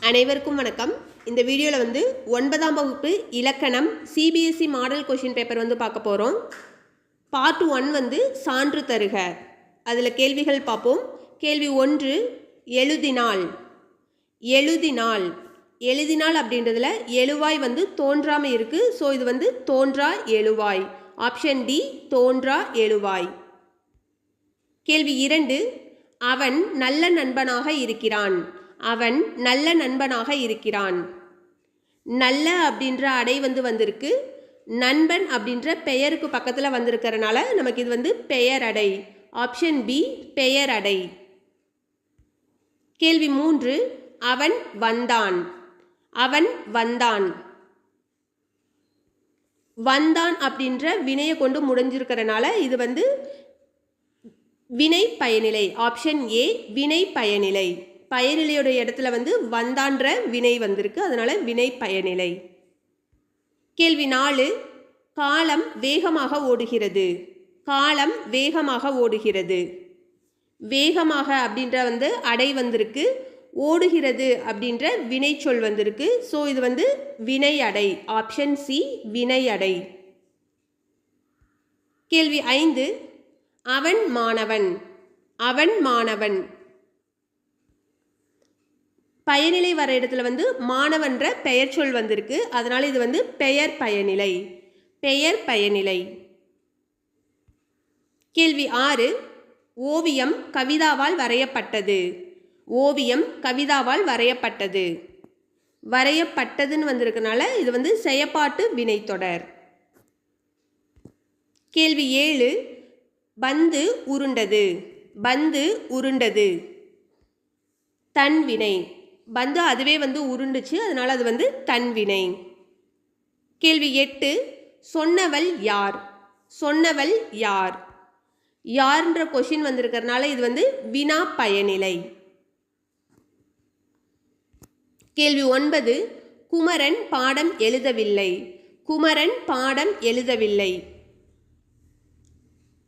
அனைவருக்கும் வணக்கம். இந்த வீடியோவில் 9ஆம் வகுப்பு இலக்கணம் சிபிஎஸ்இ மாடல் கொஷின் பேப்பர் பார்க்க போகிறோம். பார்ட் 1 சான்று தருக. அதில் கேள்விகள் பார்ப்போம். கேள்வி 1, எழுதினால். எழுதினால் எழுதினால் அப்படின்றதுல எழுவாய் தோன்றாமல் இருக்குது. ஸோ இது தோன்றா எழுவாய். ஆப்ஷன் டி, தோன்றா எழுவாய். கேள்வி 2, அவன் நல்ல நண்பனாக இருக்கிறான். அவன் நல்ல நண்பனாக இருக்கிறான். நல்ல அப்படின்ற அடை வந்திருக்கு. நண்பன் அப்படின்ற பெயருக்கு பக்கத்தில் வந்திருக்கிறனால நமக்கு இது பெயர் அடை. ஆப்ஷன் பி, பெயர் அடை. கேள்வி 3, அவன் வந்தான். அவன் வந்தான். வந்தான் அப்படின்ற வினையை கொண்டு முடிஞ்சிருக்கிறனால இது வினை பயனிலை. ஆப்ஷன் ஏ, வினை பயனிலை. பயனிலையோட இடத்துல வந்தான்ற வினை வந்திருக்கு, அதனால வினை பயனிலை. கேள்வி 4, காலம் வேகமாக ஓடுகிறது. காலம் வேகமாக ஓடுகிறது. வேகமாக அப்படின்ற அடை வந்திருக்கு. ஓடுகிறது அப்படின்ற வினை சொல் வந்திருக்கு. ஸோ இது வினை அடை. ஆப்ஷன் சி, வினை அடை. கேள்வி 5, அவன் மாணவன். அவன் மாணவன். பயனிலை வர இடத்துல மாணவன்ற பெயர் சொல் வந்திருக்கு, அதனால இது பெயர் பயனிலை. பெயர் பயனிலை. கேள்வி 6, ஓவியம் கவிதாவால் வரையப்பட்டது. ஓவியம் கவிதாவால் வரையப்பட்டது. வரையப்பட்டதுன்னு வந்திருக்கனால இது செயப்பாட்டு வினைத்தொடர். கேள்வி 7, பந்து உருண்டது. பந்து உருண்டது. தன்வினை. பந்து அதுவே உருண்டுச்சு, அதனால அது தன்வினை. கேள்வி 8, சொன்னவள் யார். சொன்னவள் யார். யார்ன்ற கொஷின் வந்திருக்கிறதுனால இது வினா பயனிலை. கேள்வி 9, குமரன் பாடம் எழுதவில்லை. குமரன் பாடம் எழுதவில்லை.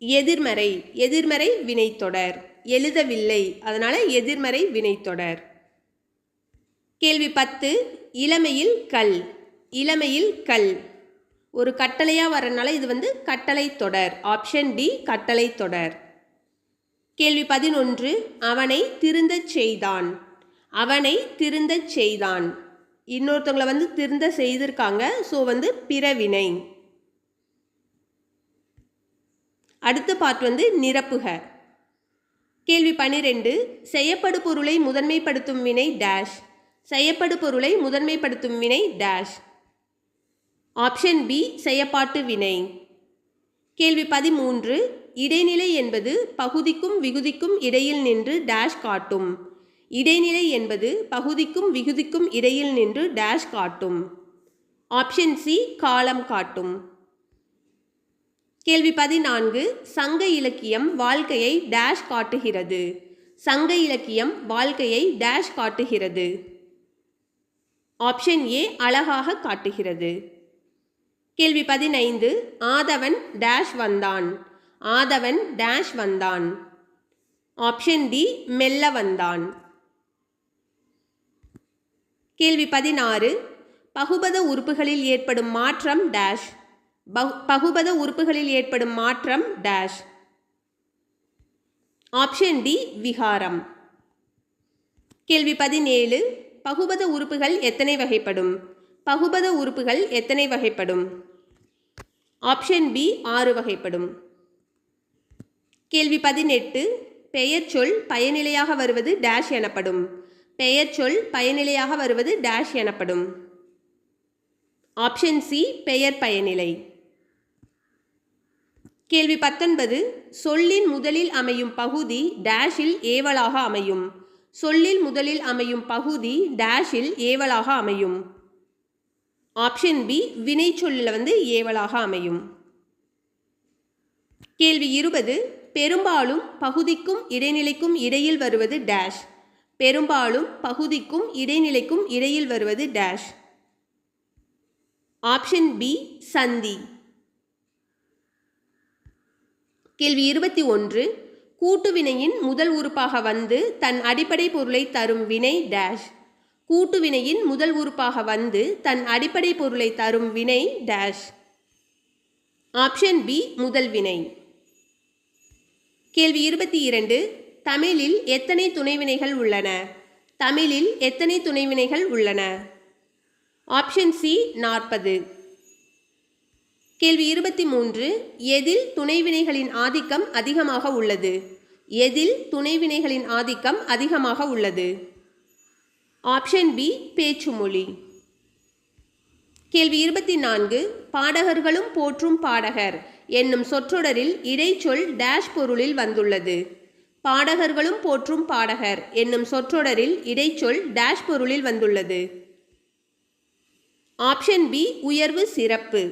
எதிர்மறை. எதிர்மறை வினைத்தொடர். எழுதவில்லை, அதனால எதிர்மறை வினைத்தொடர். கேள்வி 10, இளமையில் கல். இளமையில் கல். ஒரு கட்டளையாக வரனால இது கட்டளை தொடர். ஆப்ஷன் டி, கட்டளை தொடர். கேள்வி 11, அவனை திருந்தச் செய்தான். அவனை திருந்தச் செய்தான். இன்னொருத்தவங்களை திருந்த செய்திருக்காங்க. ஸோ பிறவினை. அடுத்த பார்ட் நிரப்புக. கேள்வி 12, செய்யப்படு பொருளை முதன்மைப்படுத்தும் வினை டேஷ். செய்யப்படு பொருளை முதன்மைப்படுத்தும் வினை டேஷ். ஆப்ஷன் பி, செயப்பாட்டு வினை. கேள்வி 13, இடைநிலை என்பது பகுதிக்கும் விகுதிக்கும் இடையில் நின்று டேஷ் காட்டும். இடைநிலை என்பது பகுதிக்கும் விகுதிக்கும் இடையில் நின்று டேஷ் காட்டும். ஆப்ஷன் சி, காலம் காட்டும். கேள்வி 14, சங்க இலக்கியம் வாழ்க்கையை டேஷ் காட்டுகிறது. சங்க இலக்கியம் வாழ்க்கையை டேஷ் காட்டுகிறது. ஆப்ஷன் ஏ, அழகாக காட்டுகிறது. கேள்வி 15, ஆதவன் டேஷ் வந்தான். ஆதவன் டேஷ் வந்தான். ஆப்ஷன் டி, மெல்ல வந்தான். கேள்வி 16, பகுபத உறுப்புகளில் ஏற்படும் மாற்றம் டேஷ். பகுபத உறுப்புகளில் ஏற்படும் மாற்றம் டேஷ். ஆப்ஷன் டி, விகாரம். கேள்வி 17, பகுபத உறுப்புகள் எத்தனை வகைப்படும். பகுபத உறுப்புகள் எத்தனை வகைப்படும். ஆப்ஷன் பி, 6 வகைப்படும். கேள்வி 18, பெயர் சொல் பயனிலையாக வருவது டேஷ் எனப்படும். பெயர் சொல் பயனிலையாக வருவது டேஷ் எனப்படும். ஆப்ஷன் சி, பெயர் பயனிலை. கேள்வி 19, சொல்லின் முதலில் அமையும் பகுதி டேஷில் ஏவலாக அமையும். சொல்லில் முதலில் அமையும் பகுதி டேஷில் ஏவலாக அமையும். ஆப்ஷன் பி, வினை சொல்லில் ஏவலாக அமையும். கேள்வி 20, பெரும்பாலும் பகுதிக்கும் இடைநிலைக்கும் இடையில் வருவது டேஷ். பெரும்பாலும் பகுதிக்கும் இடைநிலைக்கும் இடையில் வருவது டேஷ். ஆப்ஷன் பி, சந்தி. கேள்வி 21, கூட்டுவினையின் முதல் உறுப்பாக தன் அடிப்படை பொருளை தரும் வினை டேஷ். கூட்டு வினையின் முதல் உறுப்பாக வந்து தன் அடிப்படை பொருளை தரும் வினை டேஷ். ஆப்ஷன் பி முதல் வினை. கேள்வி 22. தமிழில் எத்தனை துணைவினைகள் உள்ளன? தமிழில் எத்தனை துணைவினைகள் உள்ளன? Option C 40. கேள்வி 23. எதில் துணைவினைகளின் ஆதிக்கம் அதிகமாக உள்ளது? எதில் துணைவினைகளின் ஆதிக்கம் அதிகமாக உள்ளது? ஆப்ஷன் பி பேச்சுமொழி. கேள்வி 24. பாடகர்களும் போற்றும் பாடகர் என்னும் சொற்றொடரில் இடைச்சொல் டேஷ் பொருளில் வந்துள்ளது. பாடகர்களும் போற்றும் பாடகர் என்னும் சொற்றொடரில் இடைச்சொல் டேஷ் பொருளில் வந்துள்ளது. ஆப்ஷன் பி உயர்வு சிறப்பு.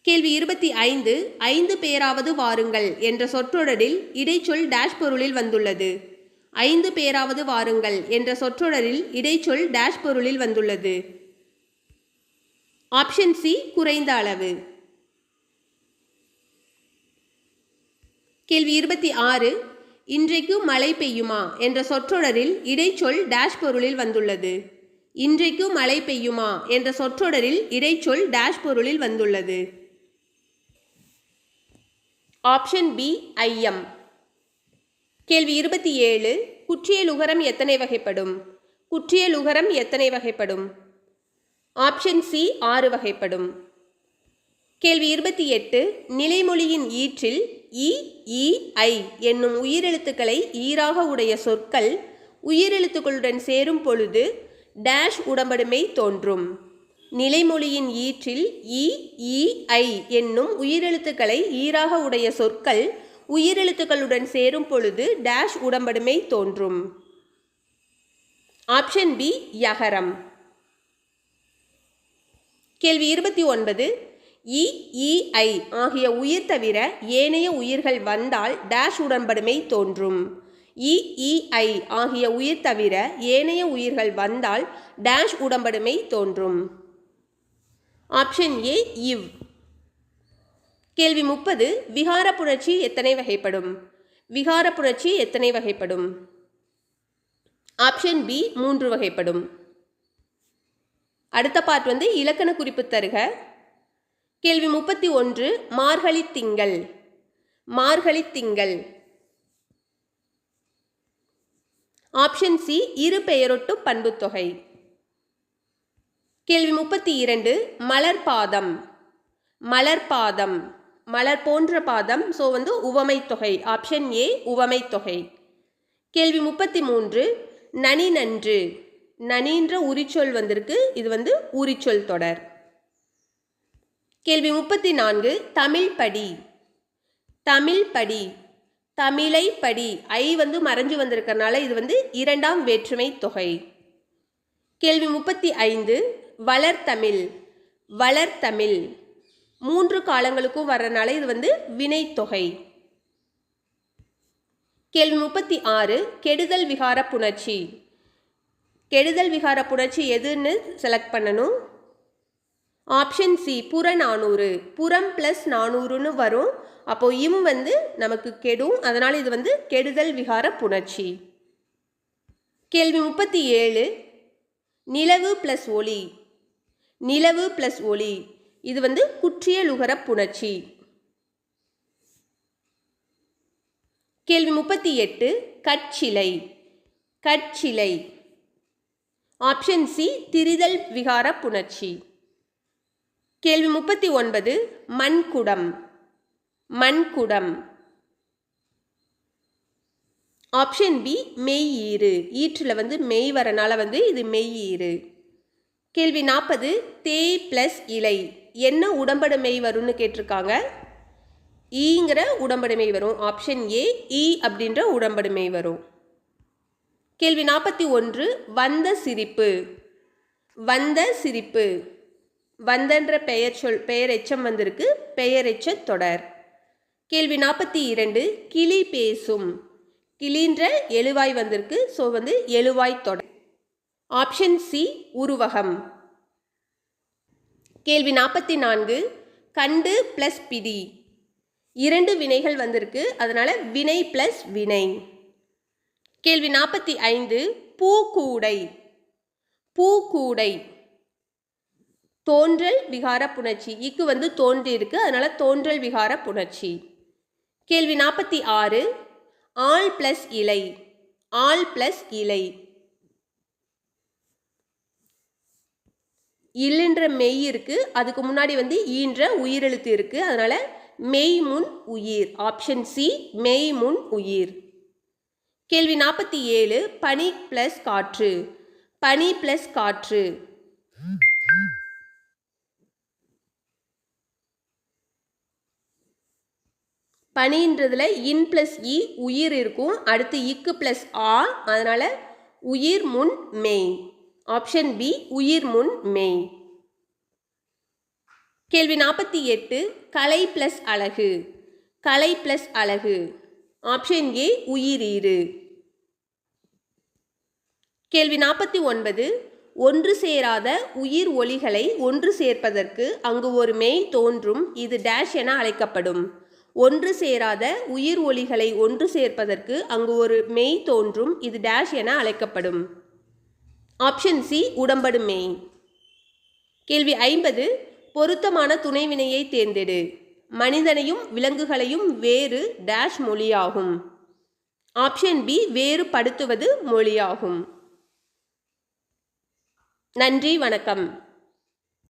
கேள்வி 25. 5 பேராவது வாருங்கள் என்ற சொற்றொடரில் இடைச்சொல் டேஷ் பொருளில் வந்துள்ளது. 5 பேராவது வாருங்கள் என்ற சொற்றொடரில் இடைச்சொல் டேஷ் பொருளில் வந்துள்ளது. ஆப்ஷன் சி குறைந்த அளவு. கேள்வி 26. இன்றைக்கு மழை பெய்யுமா என்ற சொற்றொடரில் இடைச்சொல் டேஷ் பொருளில் வந்துள்ளது. இன்றைக்கு மழை பெய்யுமா என்ற சொற்றொடரில் இடைச்சொல் டேஷ் பொருளில் வந்துள்ளது. ஆப்ஷன் பி ஐயம். கேள்வி 27. குற்றியலுகரம் எத்தனை வகைப்படும்? குற்றியலுகரம் எத்தனை வகைப்படும்? ஆப்ஷன் சி 6 வகைப்படும். கேள்வி 28. நிலைமொழியின் ஈற்றில் இ ஈ ஐ என்னும் உயிரெழுத்துக்களை ஈராக உடைய சொற்கள் உயிரெழுத்துக்களுடன் சேரும் பொழுது டேஷ் உடம்படுமை தோன்றும். நிலைமொழியின் ஈற்றில் இ ஈ ஐ என்னும் உயிரெழுத்துக்களை ஈராக உடைய சொற்கள் உயிரெழுத்துக்களுடன் சேரும் பொழுது டேஷ் உடம்படுமை தோன்றும். ஆப்ஷன் பி யகரம். கேள்வி 29. இ ஈ ஐ ஆகிய உயிர் தவிர ஏனைய உயிர்கள் வந்தால் டேஷ் உடன்படுமை தோன்றும். இ ஈ ஐ ஆகிய உயிர் தவிர ஏனைய உயிர்கள் வந்தால் டேஷ் உடன்படுமை தோன்றும். ஆப்ஷன் ஏ இவ். கேள்வி 30. விகார புணர்ச்சி எத்தனை வகைப்படும்? விகார புணர்ச்சி எத்தனை வகைப்படும்? ஆப்ஷன் பி 3 வகைப்படும். அடுத்த பார்ட் இலக்கண குறிப்பு தருக. கேள்வி 31. மார்கழி திங்கள். மார்கழி திங்கள். ஆப்ஷன் சி இரு பெயரொட்டு பண்புத்தொகை. கேள்வி 32. மலர் பாதம். மலர் பாதம். மலர் போன்ற பாதம். ஸோ உவமை தொகை. ஆப்ஷன் ஏ உவமை தொகை. கேள்வி 33. நனி நன்று. நனின்ற உரிச்சொல் வந்திருக்கு. இது உரிச்சொல் தொடர். கேள்வி 34. தமிழ் படி. தமிழ் படி. தமிழை படி. ஐ மறைஞ்சு வந்திருக்கறனால இது இரண்டாம் வேற்றுமை தொகை. கேள்வி 35. வளர்தமிழ். வளர்தமிழ். 3 காலங்களுக்கும் வர்றனால இது வினைத்தொகை. கேள்வி 36. கெடுதல் விகார புணர்ச்சி. கெடுதல் விகார புணர்ச்சி எதுன்னு செலக்ட் பண்ணணும். Option C Purananuru. புறம் ப்ளஸ் நானூறுன்னு வரும். அப்போ இம் நமக்கு கெடும். அதனால் இது கெடுதல் விகார புணர்ச்சி. கேள்வி 37. நிலவு ப்ளஸ் ஒளி. நிலவு ப்ளஸ் ஒளி. இது குற்றியலுகர புணர்ச்சி. கேள்வி 38. கற்சிலை. கற்சிலை. ஆப்ஷன் சி திரிதல் விகார புணர்ச்சி. கேள்வி 39. மண்குடம். மண்குடம். Option B மெய்யீறு. ஈற்றில் மெய் வரனால இது மெய்யீறு. கேள்வி 40. தேய் ப்ளஸ் இலை என்ன உடம்படுமை வரும்னு கேட்டிருக்காங்க. ஈங்கிற உடம்படுமை வரும். ஆப்ஷன் ஏ ஈ அப்படின்ற உடம்படுமை வரும். கேள்வி 41. வந்த சிரிப்பு. வந்த சிரிப்பு. வந்தன்ற பெயர் எச்சம் வந்திருக்கு. பெயரெச்ச தொடர். கேள்வி 42. கிளி பேசும். கிளின்ற எழுவாய் வந்திருக்கு. ஸோ எழுவாய் தொடர். ஆப்ஷன் சி உருவகம். கேள்வி 44. கண்டு ப்ளஸ் பிடி. 2 வினைகள் வந்திருக்கு. அதனால வினை ப்ளஸ் வினை. கேள்வி 45. பூக்கூடை. பூக்கூடை. தோன்றல் விகார புணர்ச்சி. இக்கு வந்து தோன்றி இருக்கு, அதனால தோன்றல் விகார புணர்ச்சி. கேள்வி 46. ஆள் பிளஸ் இலை. ஆள் பிளஸ் இலை. இல்லைன்ற மெய் இருக்கு, அதுக்கு முன்னாடி வந்து ஈன்ற உயிரெழுத்து இருக்கு, அதனால மெய் முன் உயிர். ஆப்ஷன் சி மெய் முன் உயிர். கேள்வி 47. பனி பிளஸ் காற்று. பனி பிளஸ் காற்று. பனின்றதுல இன் பிளஸ் இ உயிர் இருக்கும், அடுத்து இக்கு பிளஸ் ஆ, அதனால உயிர் முன் மெய். ஆப்ஷன் பி உயிர் முன் மெய். கேள்வி 48. கலை பிளஸ் அழகு. கலை பிளஸ் அழகு. ஆப்ஷன் ஏ உயிரீறு. கேள்வி 49. ஒன்று சேராத உயிர் ஒலிகளை ஒன்று சேர்ப்பதற்கு அங்கு ஒரு மெய் தோன்றும், இது டேஷ் என அழைக்கப்படும். ஒன்று சேராத உயிர் ஒலிகளை ஒன்று சேர்ப்பதற்கு அங்கு ஒரு மெய் தோன்றும், இது டேஷ் என அழைக்கப்படும். ஆப்ஷன் சி உடம்படு மெய். கேள்வி 50. பொருத்தமான துணைவினையை தேர்ந்தெடு. மனிதனையும் விலங்குகளையும் வேறு டேஷ் மொழியாகும். ஆப்ஷன் பி வேறுபடுத்துவது மொழியாகும். நன்றி, வணக்கம்.